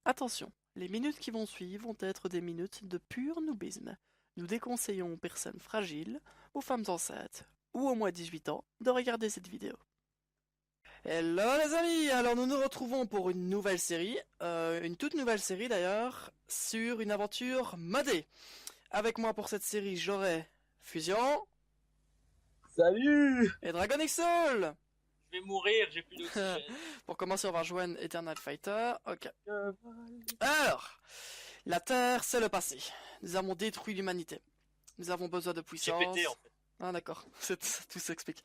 Attention, les minutes qui vont suivre vont être des minutes de pur noobisme. Nous déconseillons aux personnes fragiles, aux femmes enceintes ou aux moins 18 ans de regarder cette vidéo. Hello les amis, alors nous nous retrouvons pour une nouvelle série, une toute nouvelle série d'ailleurs, sur une aventure modée. Avec moi pour cette série j'aurai Fusion Salut! et Dragon Soul. Je vais mourir, j'ai plus d'oxygène. Pour commencer on va rejoindre Eternal Fighter, ok. Euh, Alors, la Terre c'est le passé, nous avons détruit l'humanité, nous avons besoin de J'ai puissance... pété en fait. Ah d'accord, tout s'explique.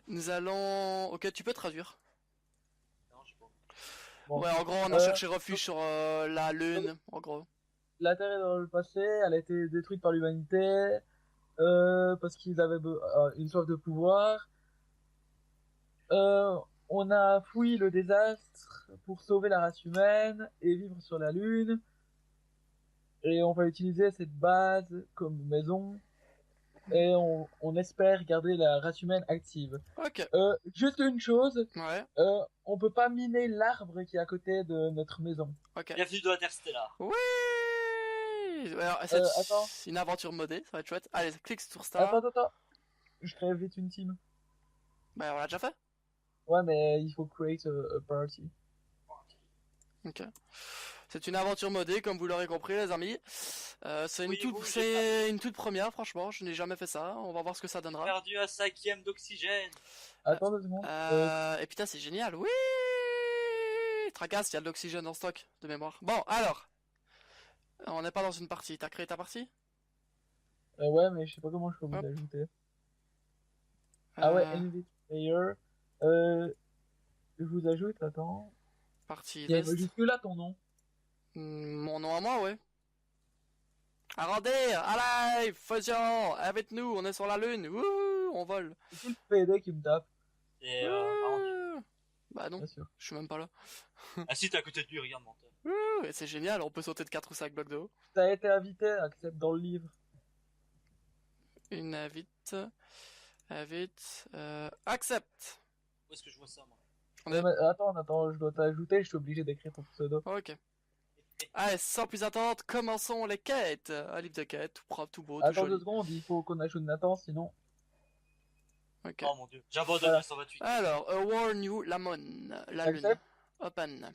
Nous allons... Ok, tu peux traduire. Non, je sais pas. Bon. Ouais, en gros, on a cherché refuge sur la Lune, en gros. La Terre est dans le passé, elle a été détruite par l'humanité parce qu'ils avaient une soif de pouvoir. Euh, on a fui le désastre pour sauver la race humaine et vivre sur la Lune. Et on va utiliser cette base comme maison. Et on espère garder la race humaine active. Ok, Juste une chose, ouais, on peut pas miner l'arbre qui est à côté de notre maison. ok. Bienvenue dans Interstellar. Oui. Alors, Attends. c'est une aventure modée, ça va être chouette. Allez, clique sur Star. Attends. Je crée vite une team. Bah, on l'a déjà fait. Ouais, mais il faut create a party. Ok. C'est une aventure modée, comme vous l'aurez compris, les amis. C'est une toute première, franchement. Je n'ai jamais fait ça. On va voir ce que ça J'ai donnera. perdu un cinquième d'oxygène. Attends 2 secondes. Et putain, c'est génial. Oui. Tracasse, il y a de l'oxygène en stock, de mémoire. Bon, alors. On n'est pas dans une partie. T'as créé ta partie? Ouais, mais je sais pas comment je peux vous Hop. ajouter. Ah ouais, Euh, invite player. Je vous ajoute, attends. Partie Il y a list. jusque là ton nom. Mon nom à moi, ouais. Arrondir, allez, fusion, avec nous, on est sur la lune, wouh, on vole. C'est tout le PD qui me tape, Et Wouh. Bah non, bien sûr. je suis même pas là. ah si, t'es à côté de lui, regarde menteur. Wouh, et c'est génial, on peut sauter de 4 ou 5 blocs de haut. T'as été invité, accepte dans le livre. Une invite, accepte. Où est-ce que je vois ça, moi? On est... Mais attends, je dois t'ajouter, je suis obligé d'écrire ton pseudo. Ok. Allez, sans plus attendre, commençons les quêtes. Un livre de quêtes, tout propre, tout beau, tout Attends joli. 2 secondes, il faut qu'on ajoute Nathan, sinon... Ok. Oh mon dieu, j'abandonne Voilà. le 128. Alors, A War New Lamon, la lune. Accepte. Open.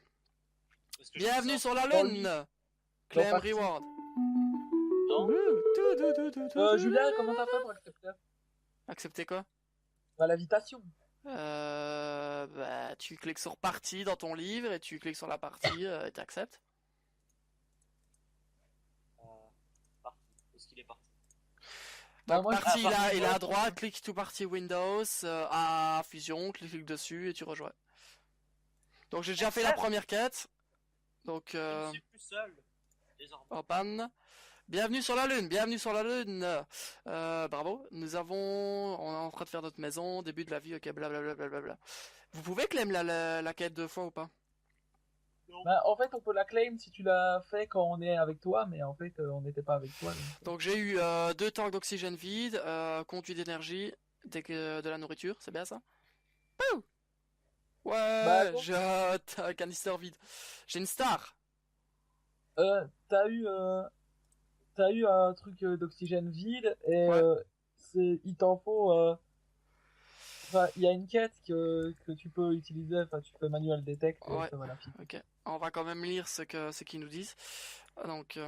Où est-ce que je fais Bienvenue ça? sur la Dans le lune. livre. Claim partie. reward. Non. Julia, comment t'as fait pour accepter? Accepter quoi? Bah, l'invitation. Bah, tu cliques sur partie dans ton livre et tu cliques sur la partie et t'acceptes. Parti. Où est-ce qu'il est parti? Bah, Donc moi, partie, partie, il est à ouais. droite, clique to partie Windows, à fusion, clique dessus et tu rejoins. Donc j'ai déjà fait la première quête. Donc Je ne suis plus seul. Désormais. open. Bienvenue sur la lune, bienvenue sur la lune. Bravo. On est en train de faire notre maison, début de la vie, ok, blablabla. Vous pouvez claim la quête 2 fois ou pas? bah, en fait, on peut la claim si tu l'as fait quand on est avec toi, mais en fait, on n'était pas avec toi. Donc j'ai eu 2 tanks d'oxygène vide, conduit d'énergie, de la nourriture, c'est bien ça? Pouh. Bah, Ouais, bon, j'ai un canister vide. J'ai une star. euh, t'as eu, euh, t'as eu un truc d'oxygène vide et Ouais. il t'en faut. Enfin, il y a une quête que tu peux utiliser. Enfin, tu fais manual detect et Ouais. ça va la pique. Ok. On va quand même lire ce qu'ils nous disent. Donc,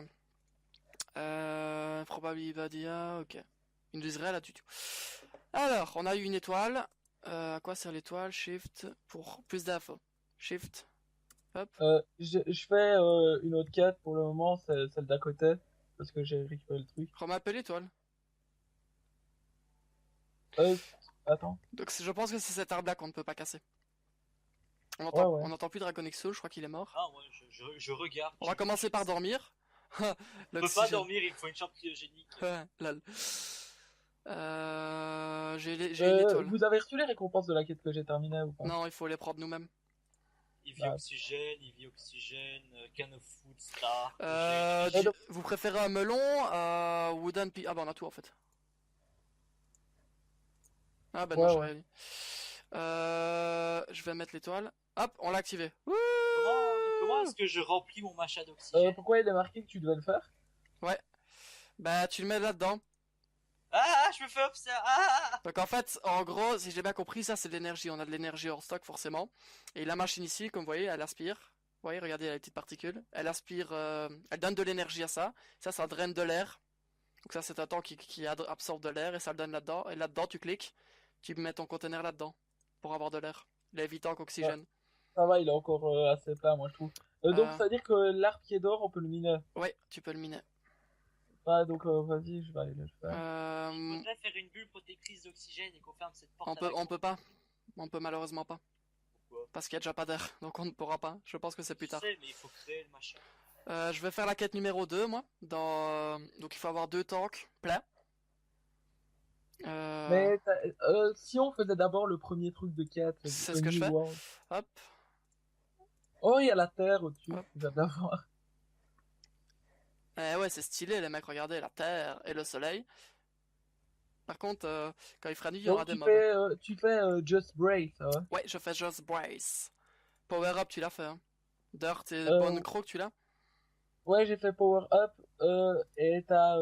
probably Badia, ok. Ils nous disent rien là du tout. Alors, on a eu une étoile. À quoi sert l'étoile? Shift pour plus d'infos. Shift. Hop. Je fais une autre quête pour le moment, c'est celle d'à côté parce que j'ai récupéré le truc. Remapper l'étoile. Euh, Attends. Donc, je pense que c'est cet arbre-là qu'on ne peut pas casser. Ouais, ouais. On entend plus Dragon Exo, je crois qu'il est mort. Ah ouais, je regarde. On va commencer par dormir. On peut pas L'oxygène. dormir, il faut une chambre cryogénique. Lol. J'ai une étoile. Vous avez reçu les récompenses de la quête que j'ai terminée ou pas? Non, il faut les prendre nous-mêmes. Il vit Ah. oxygène, can of food, star. Vous préférez un melon, wooden pea... Ah bah on a tout en fait. Ah bah non, Ouais, j'ai ouais. rien dit. Je vais mettre l'étoile. Hop, on l'a activé. Wouh. Comment est-ce que je remplis mon machin d'oxygène? Pourquoi il est marqué que tu devais le faire? Ouais. Bah, tu le mets là-dedans. Ah, je me fais observer. Ah! Donc en fait, en gros, si j'ai bien compris, ça c'est de l'énergie. On a de l'énergie hors stock forcément. Et la machine ici, comme vous voyez, elle aspire. Vous voyez, regardez les petites particules. Elle aspire, elle donne de l'énergie à ça. Ça draine de l'air. Donc ça c'est un temps qui absorbe de l'air et ça le donne là-dedans. Et là-dedans, tu cliques, tu mets ton conteneur là-dedans pour avoir de l'air. Il est évitant Ouais, qu'oxygène. ça va, il est encore assez plat, moi je trouve. Donc Euh, ça veut dire que l'arbre qui est d'or, on peut le miner. ouais, tu peux le miner. Ah, donc vas-y, je vais aller le faire. Il Euh, faudrait faire une bulle protectrice d'oxygène et qu'on ferme cette porte on à peut, la on con. peut pas. On peut malheureusement pas. Pourquoi? Parce qu'il y a déjà pas d'air. Donc on ne pourra pas. Je pense que c'est plus Je tard. sais, mais il faut créer le machin. Je vais faire la quête numéro 2, moi. Donc il faut avoir 2 tanks pleins. Euh, Mais si on faisait d'abord le premier truc de quête, c'est le ce que je New fais. World. Hop, Oh, il y a la terre au-dessus, hop. je viens de la voir. Eh ouais, c'est stylé, les mecs. Regardez, la terre et le soleil. Par contre, quand il fera nuit, il y aura Donc des mobs. tu fais Just Brace, hein. Ouais, je fais Just Brace. Power Up, tu l'as fait, hein. Dirt et Bone Euh, Croc, tu l'as? ouais, j'ai fait Power Up, et t'as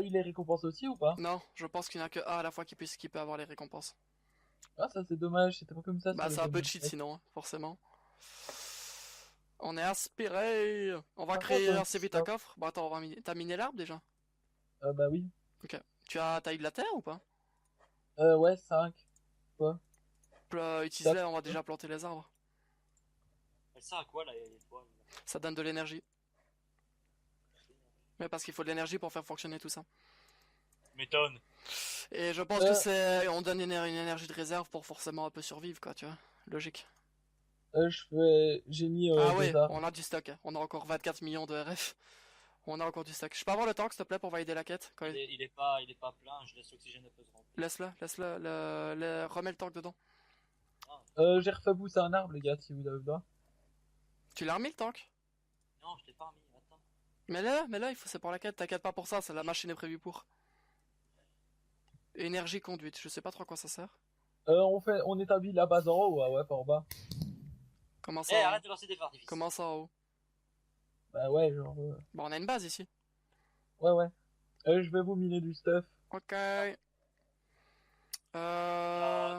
eu les récompenses aussi ou pas? Non, je pense qu'il n'y en a que un à la fois qui peut avoir les récompenses. Ah, ça c'est dommage, c'était pas comme ça Bah, sur les c'est un peu bonus. cheat sinon, hein, forcément. On est aspiré. On va Par créer contre, assez vite un coffre. Bon, attends, on va miner. T'as miné l'arbre déjà? bah oui. Ok. Tu as eu de la terre ou pas? Ouais, 5. Quoi? Utilise-les, on va déjà planter les arbres. Elle sert à quoi là, l'étoile? Ça donne de l'énergie. Mais parce qu'il faut de l'énergie pour faire fonctionner tout ça. M'étonne. Et je pense que c'est. On donne une énergie de réserve pour forcément un peu survivre, quoi, tu vois. Logique. J'ai mis Ah des ouais, arbres. on a du stock, hein. On a encore 24 millions de RF. On a encore du stock. Je peux avoir le tank, s'il te plaît, pour valider la quête? Il est pas plein, je laisse l'oxygène un peu se remplir. Laisse-le, remets le tank dedans. Ah, J'ai refait pousser un arbre, les gars, si vous avez besoin. Tu l'as remis le tank? non, je t'ai pas remis, attends. Mais là, c'est pour la quête, t'inquiète pas pour ça, la machine est prévue pour. Énergie conduite, je sais pas trop à quoi ça sert. On établit la base en haut, ouais, pas en bas. Comment Eh, ça? arrête de lancer des feux d'artifice. Comment ça en haut? Bah ouais, genre, Bon, on a une base ici. ouais. Je vais vous miner du stuff. Ok.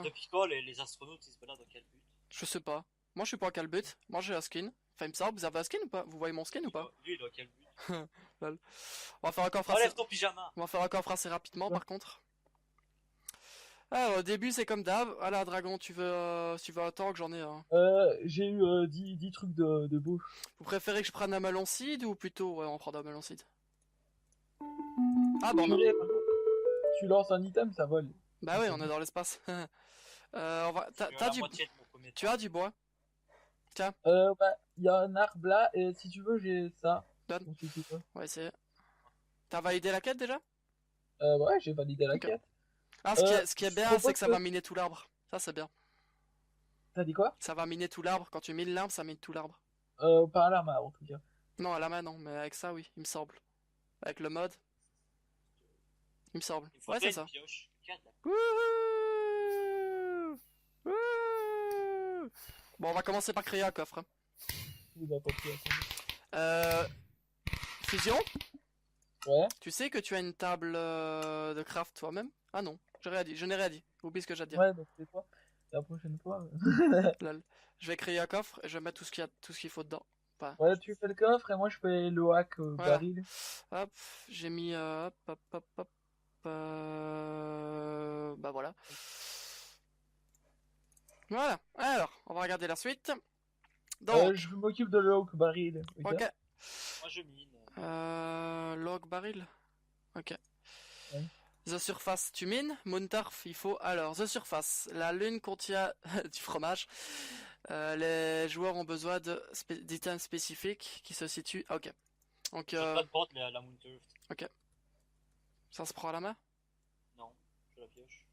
Depuis quand les astronautes ils se baladent dans quel but? Je sais pas. Moi, je suis pas à quel but. Moi, j'ai un skin. Enfin, il me semble, vous avez un skin ou pas? Vous voyez mon skin ou pas? Lui, il est dans quel but? Lol. On va faire un coffre Enlève ton pyjama! On va faire un coffre assez rapidement, Ouais. par contre. Alors, au début, c'est comme d'hab. Alors, Dragon, si tu veux un tank, j'en ai un. J'ai eu 10 trucs de bouffe. Vous préférez que je prenne un melon seed ou plutôt, ouais, on prend un melon seed. Ah, bon, non. Purée, par contre, tu lances un item, ça vole. Bah oui, on est dans l'espace. La moitié de mon premier Tu as du bois. Tiens, Bah, il y a un arbre là, et si tu veux, j'ai ça. donne. Donc, si tu veux. On va essayer. T'as validé la quête déjà? Ouais, j'ai validé la Ok. quête. Ah, ce qui est je bien, propose c'est que ça que- va miner tout l'arbre. Ça, c'est bien. T'as dit quoi? Ça va miner tout l'arbre. Quand tu mines l'arbre, ça mine tout l'arbre. Pas à la main, en tout cas. Non, à la main, non, mais avec ça, oui, il me semble. Avec le mode, il me semble. Il me faut Ouais, c'est une ça. pioche. Wouhou. Wouhou. Bon, on va commencer par créer un coffre, hein. Oui, bah, tant pis, attendez. Euh... Fusion, Ouais. tu sais que tu as une table de craft toi-même? Ah non, j'ai rien dit, je n'ai rien dit. Oublie ce que j'ai à te dire. Ouais, donc c'est toi. La prochaine fois. Lol. Je vais créer un coffre et je vais mettre tout ce qu'il faut dedans. Enfin, Ouais, tu fais le coffre et moi je fais le hack voilà. baril. Hop, j'ai mis hop. Bah voilà. Voilà. Alors, on va regarder la suite. Donc, Je m'occupe de le hack baril. Ok. ok. Moi je mine. Log baril. Ok. Ouais. The Surface, tu mines. Moontarf, il faut. Alors, The Surface. La lune contient du fromage. Les joueurs ont besoin d'items spécifiques qui se situent. Ah, ok. Donc, J'ai pas de porte la Moonturf. ça se prend à la main? Non, je la pioche.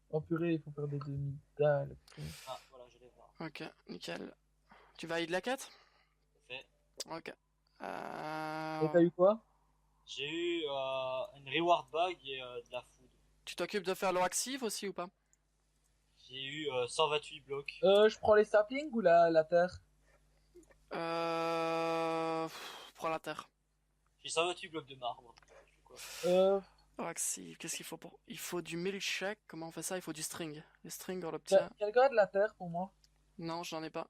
En purée, il faut faire des demi-dalles. Ah, voilà, je vais voir. Ok, nickel. Tu valides la quête? Fait. Ok. Et t'as eu quoi? J'ai eu une reward bag et de la food. Tu t'occupes de faire l'eau active aussi ou pas? J'ai eu 128 blocs. Je prends les saplings ou la terre? Prends la terre. J'ai 128 blocs de marbre. Je fais quoi? Euh, L'eau active, qu'est-ce qu'il faut pour... Il faut du milkshake, comment on fait ça? Il faut du string. Le string, on l'obtient. Quelqu'un a de la terre pour moi? Non, j'en ai pas.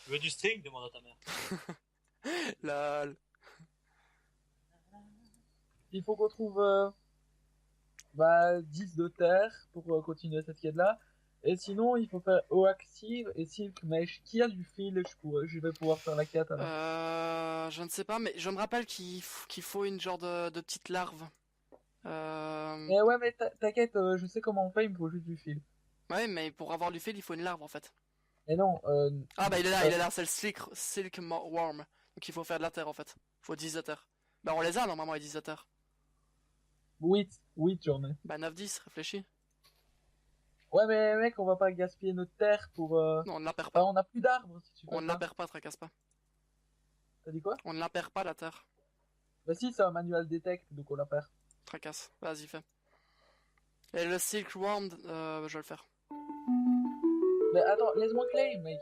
Tu veux du string? Demande à ta mère. Lol. Il faut qu'on trouve 10 de terre pour continuer cette quête-là. Et sinon, il faut faire eau active et silk mesh. Qui a du fil? Je vais pouvoir faire la quête alors. Je ne sais pas, mais je me rappelle qu'il faut une genre de petite larve. Mais ouais, mais t'inquiète, je sais comment on fait, il me faut juste du fil. Ouais, mais pour avoir du fil, il faut une larve en fait. Et non, Ah bah il est là, c'est le silk worm. Donc il faut faire de la terre en fait. Il faut 10 de terre. Bah on les a normalement les 10 de terre. 8 j'en ai. Bah 9-10, réfléchis. Ouais, mais mec, on va pas gaspiller notre terre pour. Non, on ne la perd Enfin, pas. on a plus d'arbres si tu veux. On ne la perd pas, tracasse pas. T'as dit quoi? On ne la perd pas la terre. Bah si, c'est un manual detect, donc on la perd. Tracasse, vas-y fais. Et le silk worm, je vais le faire. Mais attends, laisse-moi claim, mec.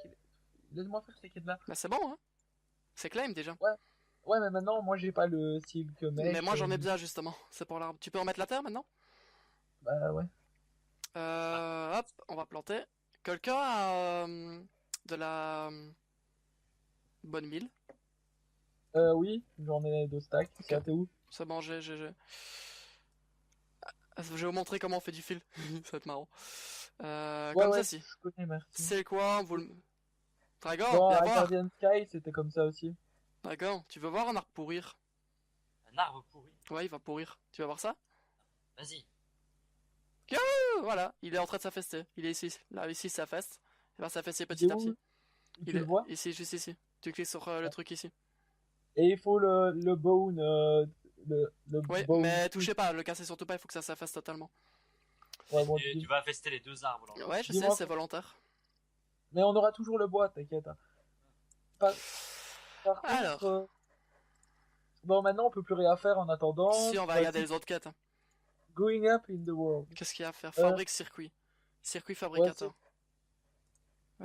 Laisse-moi faire ces quêtes-là. Bah c'est bon hein. C'est claim déjà. Ouais, mais maintenant, moi, j'ai pas le silk mesh. Mais moi j'en ai besoin justement. C'est pour l'arbre. Tu peux remettre la terre maintenant? Bah ouais. Hop, on va planter. Quelqu'un a de la bonne mille? Oui, j'en ai 2 stacks. Ok. T'es où? C'est bon, j'ai. Je vais vous montrer comment on fait du fil. Ça va être marrant. Ouais, Comme ouais, ceci. je connais, merci. C'est quoi vous le... Dragon, Dans viens voir. Guardian Sky, c'était comme ça aussi. Dragon, tu veux voir un arbre pourrir? Un arbre pourri. Ouais, il va pourrir. Tu vas voir ça? Vas-y. Voilà, il est en train de s'affaisser. Il est ici. Là, ici, ça feste. Il va s'affaisser Il est petit à où? petit. Tu Il le est vois? ici, juste ici. Tu cliques sur le truc ici. Et il faut le bone, le Ouais, bone. mais touchez pas, le cassez surtout pas, il faut que ça s'affaisse totalement. Ouais, bon, Tu vas infester les 2 arbres là. Ouais, je sais, Dis-moi. c'est volontaire. Mais on aura toujours le bois, t'inquiète. Hein. Par, par Alors. contre, bon, maintenant on peut plus rien faire en attendant. Si, on va regarder les autres quêtes. Hein. Going up in the world. Qu'est-ce qu'il y a à faire? Fabrique circuit. Circuit fabricateur.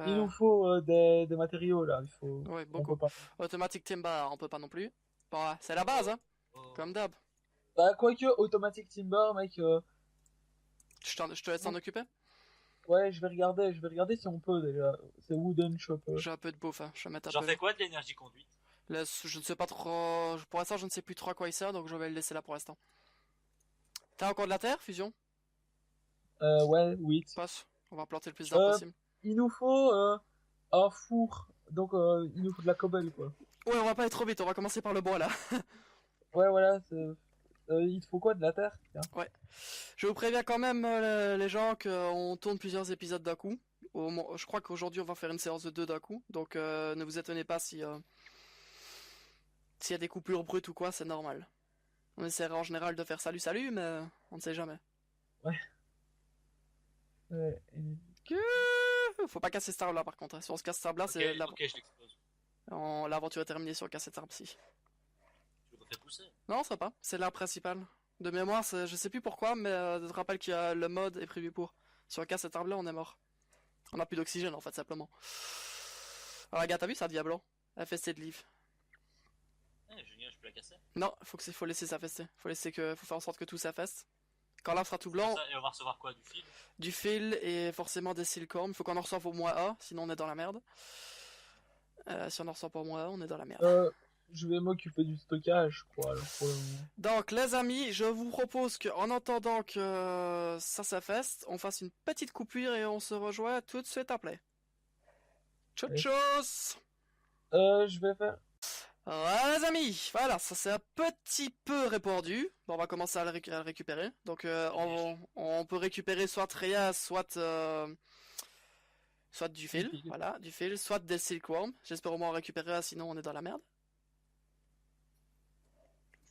Il nous faut des matériaux là. Il faut. Ouais, On beaucoup. peut pas. Automatic timber, on peut pas non plus. Bon, ouais, c'est la base, hein. Oh. Comme d'hab. Bah, quoique, automatic timber, mec. Je te laisse t'en occuper? Ouais, je vais regarder si on peut déjà. C'est Wooden Shop. J'ai un peu de bouffe, hein. Je vais mettre un J'en peu. fais quoi de l'énergie conduite? Je ne sais pas trop. Pour l'instant, je ne sais plus trop à quoi il sert, donc je vais le laisser là pour l'instant. T'as encore de la terre, fusion? Ouais, 8. Passe. On va planter le plus d'arbres possible. Il nous faut un four. Donc, il nous faut de la cobble, quoi. Ouais, on va pas être trop vite, on va commencer par le bois là. Ouais, voilà. Il te faut quoi de la terre? Tiens. Ouais. Je vous préviens quand même, les gens, qu'on tourne plusieurs épisodes d'un coup. Je crois qu'aujourd'hui, on va faire une séance de 2 d'un coup. Donc, ne vous étonnez pas si s'il y a des coupures brutes ou quoi, c'est normal. On essaiera en général de faire salut, salut, mais on ne sait jamais. Ouais. Faut pas casser cet arbre là par contre. Si on se casse cet arbre là, Ok, c'est ok, je l'explose. l'aventure est terminée si on casse cet arbre-ci. Tu le fais pousser. Non, ça va pas. C'est l'arbre principal. De mémoire, je sais plus pourquoi, mais je te rappelle qu'il y a le mode est prévu pour. Si on casse cet arbre là, on est mort. On a plus d'oxygène en fait, simplement. Alors, regarde, t'as vu ça, Diablo? FSC de livre. Eh, génial, je peux la casser. Non, faut laisser s'affaisser. Faut faire en sorte que tout s'affaisse. Quand l'arbre sera tout blanc, Ça, et on va recevoir quoi? Du fil? du fil et forcément des silcornes. Il faut qu'on en reçoive au moins un, sinon on est dans la merde. Si on en reçoit pas au moins un, on est dans la merde. Je vais m'occuper du stockage, je crois, alors, pour le moment. Donc, les amis, je vous propose qu'en attendant que ça s'affaisse, on fasse une petite coupure et on se rejoint tout de suite après. Ciao, Ouais. tchuss! Je vais faire. Voilà, les amis, voilà, ça s'est un petit peu répandu. Bon, on va commencer à le récupérer. Donc, on peut récupérer soit rien, soit du fil. fil. Voilà, du fil, soit des silkworms. J'espère au moins en récupérer un, sinon on est dans la merde.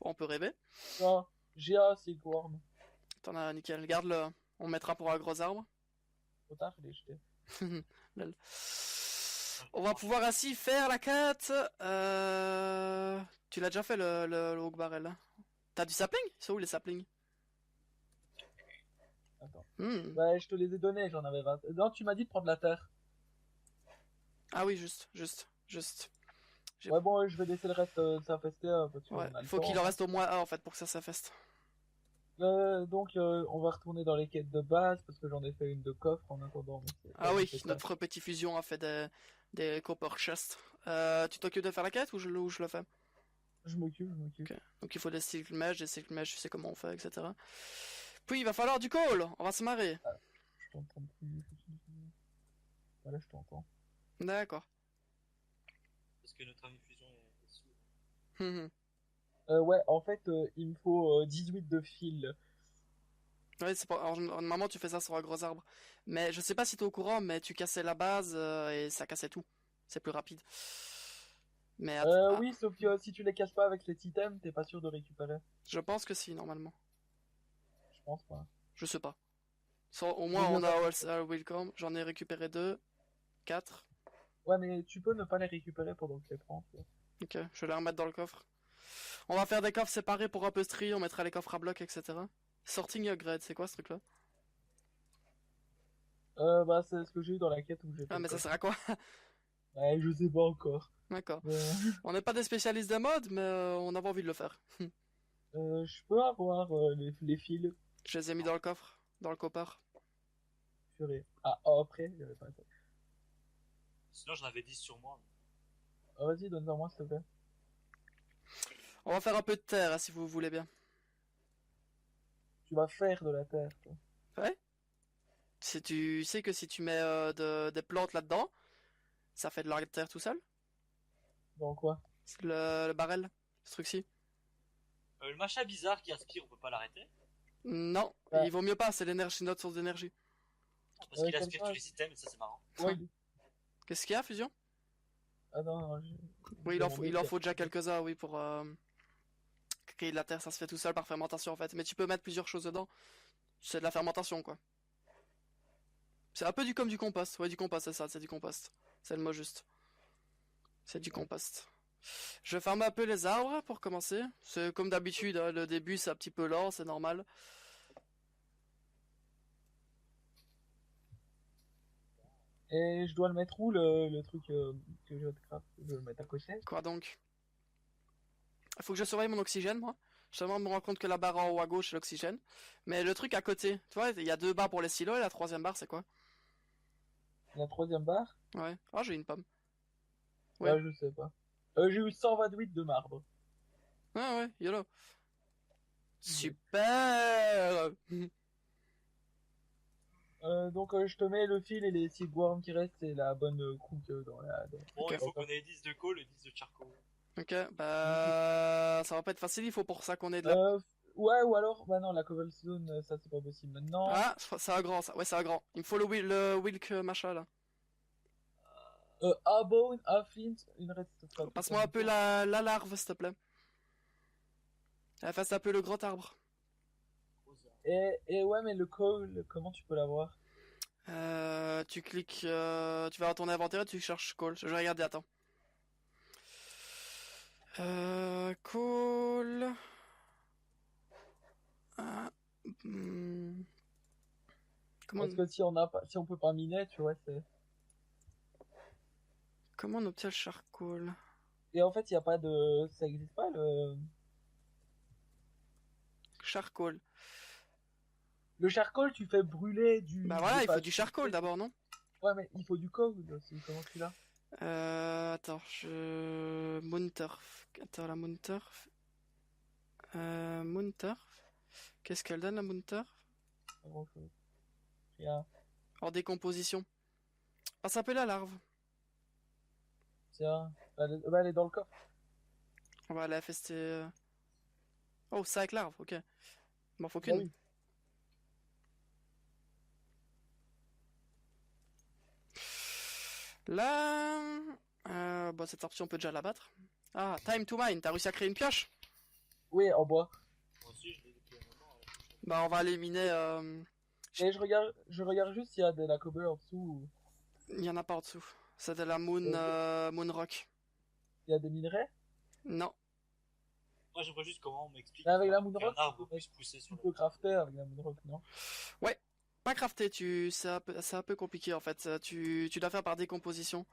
On peut rêver. Non, j'ai un silkworm. T'en as nickel, garde-le. On mettra pour un gros arbre. Trop tard, je l'ai jeté. Lol. On va pouvoir ainsi faire la quête. Tu l'as déjà fait le Oak Barrel, hein? T'as du sapling? Ils sont où les saplings? Attends. Hmm. Ouais, je te les ai donnés, j'en avais 20. Non, tu m'as dit de prendre la terre. Ah oui, juste. J'ai- Ouais, bon, je vais laisser le reste s'infester parce Ouais, qu'on a il le faut qu'il temps. en reste au moins un en fait pour que ça s'affaisse. Donc, on va retourner dans les quêtes de base parce que j'en ai fait une de coffre en attendant. Mais Ah oui, c'est pas- notre petit fusion a fait des copper chests. Tu t'occupes de faire la quête ou je le fais? Je m'occupe, je m'occupe. Ok. Donc il faut des silk mesh, tu sais comment on fait, etc. Puis il va falloir du coal, on va se marrer. Je t'entends plus. Voilà, je t'entends. D'accord. Parce que notre ami Fusion est sourd. Hum. Ouais, en fait, il me faut 18 de fil. Ouais, c'est pas... alors, normalement tu fais ça sur un gros arbre. Mais je sais pas si t'es au courant, mais tu cassais la base et ça cassait tout. C'est plus rapide. Mais Oui, sauf que si tu les casses pas avec cet item, t'es pas sûr de récupérer. je pense que si, normalement. Je pense pas. Je sais pas. Au Vaut moins mieux on a pas. Welcome, j'en ai récupéré 2, 4. Ouais, mais tu peux ne pas les récupérer pendant que tu les prends. Tu vois. Ok, je vais les remettre dans le coffre. On va faire des coffres séparés pour un peu se trier, on mettra les coffres à bloc, etc. Sorting upgrade, c'est quoi ce truc-là? Bah, c'est ce que j'ai eu dans la quête où j'ai fait Ah, le mais ça coffre. sert à quoi? Ouais, je sais pas encore. D'accord. Euh, On n'est pas des spécialistes de mode, mais on avait envie de le faire. je peux avoir les fils. Je les ai mis dans le coffre, dans le copper. Purée. Ah, oh, après, j'avais pas ça. Sinon, j'en avais 10 sur moi. Ah, vas-y, donne-en moi, s'il te plaît. On va faire un peu de terre, hein, si vous voulez bien. Tu vas faire de la terre, toi. Ouais? Si tu sais que si tu mets des plantes là-dedans, ça fait de la terre tout seul? Dans quoi? C'est le barrel, ce truc-ci? Le machin bizarre qui aspire, on peut pas l'arrêter. Non, Ah. il vaut mieux pas, c'est l'énergie, notre source d'énergie. Parce qu'il comme aspire ça. tous les items et ça c'est marrant. Ouais. Qu'est-ce qu'il y a, Fusion? Ah non, non, Oui, demandais il en si- faut déjà quelques-uns, oui, pour créer de la terre, ça se fait tout seul par fermentation en fait. Mais tu peux mettre plusieurs choses dedans. C'est de la fermentation, quoi. C'est un peu comme du compost. Ouais, du compost, c'est ça, c'est du compost. C'est le mot juste. C'est du compost. Je ferme un peu les arbres pour commencer. C'est comme d'habitude, hein, le début c'est un petit peu lent, c'est normal. Et je dois le mettre où, le truc que je vais te craft? Je vais le mettre à côté. Quoi donc? Il faut que je surveille mon oxygène, moi. Je me rends compte que la barre en haut à gauche c'est l'oxygène. Mais le truc à côté, tu vois, il y a 2 barres pour les silos et la troisième barre c'est quoi? La troisième barre? Ouais. Ah, j'ai une pomme. Ouais. Ouais, je sais pas. J'ai eu 128 de marbre. Ouais, ouais, YOLO. Super! Donc je te mets le fil et les silkworms qui restent, c'est la bonne croûte dans la... Bon, Ok. il faut qu'on ait 10 de coal et 10 de charcoal. Ok, bah ça va pas être facile, il faut pour ça qu'on ait de la... Ouais, ou alors, bah non, la cobblestone, ça c'est pas possible maintenant. Ah, c'est un grand ça, ouais c'est un grand. Il me faut le Wilk machin là. A bone, a flint, une redstone. Passe-moi un peu la larve s'il te plaît. Efface un peu le grand arbre. Et ouais, mais le coal, comment tu peux l'avoir? Tu cliques, tu vas dans ton inventaire et tu cherches call. Je vais regarder, attends. Call... Ah, hmm. Parce que si on a pas, si on peut pas miner, tu vois, c'est... Comment on obtient le charcoal? Et en fait, il y a pas de... Ça existe pas, le... Charcoal. Le charcoal, tu fais brûler Bah voilà, il faut du charcoal charcoal d'abord, non? Ouais, mais il faut du coal aussi, comment tu l'as? Attends, Moonturf. Attends, la Moonturf. Moonturf. Qu'est-ce qu'elle donne, la Moonturf? Pas grand-chose. Rien. En décomposition. Ah, ça s'appelle la larve. Tiens, elle est dans le coffre. On va aller FST. Oh, 5 larves, ok. Il m'en faut Bah qu'une. oui. Là. Bah, cette sortie, on peut déjà la battre. Ah, time to mine, t'as réussi à créer une pioche? Oui, en bois. Moi aussi, je l'ai depuis un moment. Bah, on va éliminer. Et je regarde juste s'il y a de la cobble en dessous. Il y en a pas en dessous. C'est de la Moon, Moon Rock. Il y a des minerais. Non. Moi, je vois juste comment on m'explique Mais avec la qu'un Moonrock, arbre puisse pousser sur tu le peux crafter avec la Moonrock, non? Pas crafter, c'est un peu compliqué en fait. Tu dois faire par décomposition.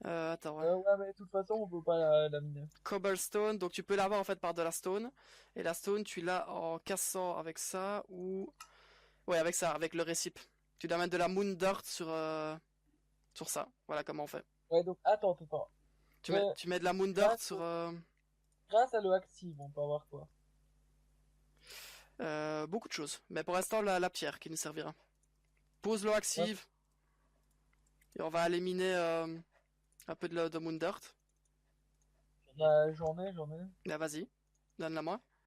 Attends, ouais. Ouais, mais de toute façon, on peut pas la miner. Cobblestone, donc tu peux l'avoir en fait par de la stone. Et la stone, tu l'as en cassant avec ça ou. Ouais, avec ça, avec le récip. Tu dois mettre de la moon dirt sur ça. Voilà comment on fait. Ouais, donc attends. Tu mets de la moon dirt Grâce, sur grâce à le Active, on peut avoir quoi? beaucoup de choses. Mais pour l'instant, la pierre qui nous servira. Pose l'eau active. Et on va aller miner un peu de moon dirt. J'en ai- Bah, j'en ai. Là, vas-y. Donne-la moi.